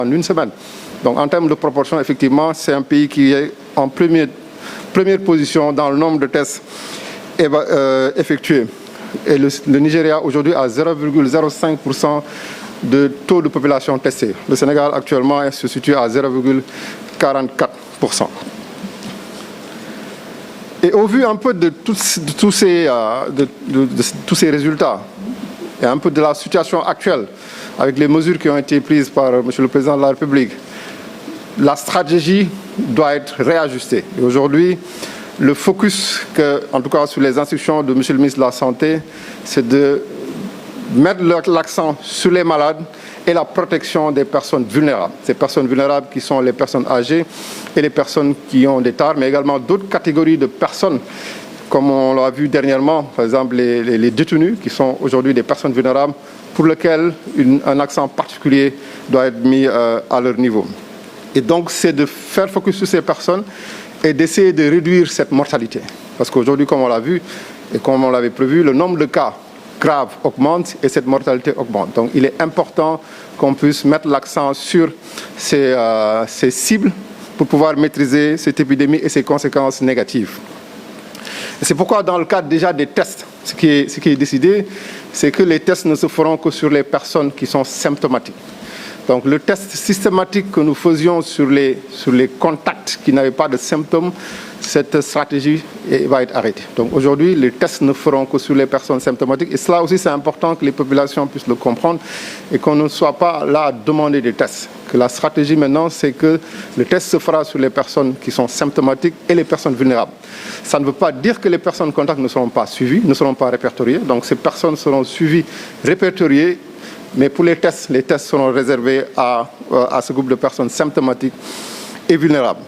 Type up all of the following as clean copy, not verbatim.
en une semaine. Donc en termes de proportion, effectivement, c'est un pays qui est en première position dans le nombre de tests effectués. Et le Nigeria aujourd'hui a 0,05% de taux de population testée. Le Sénégal actuellement se situe à 0,44%. Et au vu un peu de tous ces résultats et un peu de la situation actuelle avec les mesures qui ont été prises par M. le Président de la République, la stratégie doit être réajustée. Et aujourd'hui, le focus, en tout cas sur les instructions de M. le ministre de la Santé, c'est de mettre l'accent sur les malades et la protection des personnes vulnérables. Ces personnes vulnérables qui sont les personnes âgées et les personnes qui ont des tares, mais également d'autres catégories de personnes, comme on l'a vu dernièrement, par exemple les détenus, qui sont aujourd'hui des personnes vulnérables, pour lesquelles un accent particulier doit être mis à leur niveau. Et donc, c'est de faire focus sur ces personnes et d'essayer de réduire cette mortalité. Parce qu'aujourd'hui, comme on l'a vu et comme on l'avait prévu, le nombre de cas graves augmente et cette mortalité augmente. Donc, il est important qu'on puisse mettre l'accent sur ces cibles pour pouvoir maîtriser cette épidémie et ses conséquences négatives. Et c'est pourquoi, dans le cadre déjà des tests, ce qui est décidé, c'est que les tests ne se feront que sur les personnes qui sont symptomatiques. Donc le test systématique que nous faisions sur les contacts qui n'avaient pas de symptômes, cette stratégie va être arrêtée. Donc aujourd'hui, les tests ne feront que sur les personnes symptomatiques. Et cela aussi, c'est important que les populations puissent le comprendre et qu'on ne soit pas là à demander des tests. Que la stratégie maintenant, c'est que le test se fera sur les personnes qui sont symptomatiques et les personnes vulnérables. Ça ne veut pas dire que les personnes contacts ne seront pas suivies, ne seront pas répertoriées. Donc ces personnes seront suivies, répertoriées. Mais pour les tests seront réservés à ce groupe de personnes symptomatiques et vulnérables.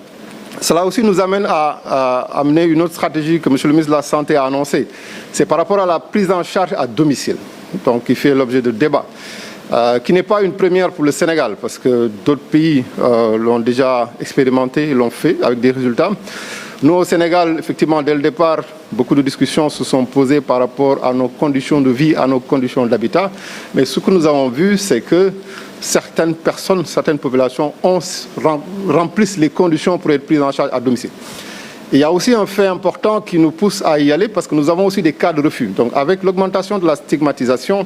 Cela aussi nous amène à amener une autre stratégie que M. le ministre de la Santé a annoncée. C'est par rapport à la prise en charge à domicile, donc qui fait l'objet de débats, qui n'est pas une première pour le Sénégal, parce que d'autres pays l'ont déjà expérimenté et l'ont fait avec des résultats. Nous, au Sénégal, effectivement, dès le départ, beaucoup de discussions se sont posées par rapport à nos conditions de vie, à nos conditions d'habitat. Mais ce que nous avons vu, c'est que certaines personnes, certaines populations remplissent les conditions pour être prises en charge à domicile. Il y a aussi un fait important qui nous pousse à y aller, parce que nous avons aussi des cas de refus. Donc, avec l'augmentation de la stigmatisation,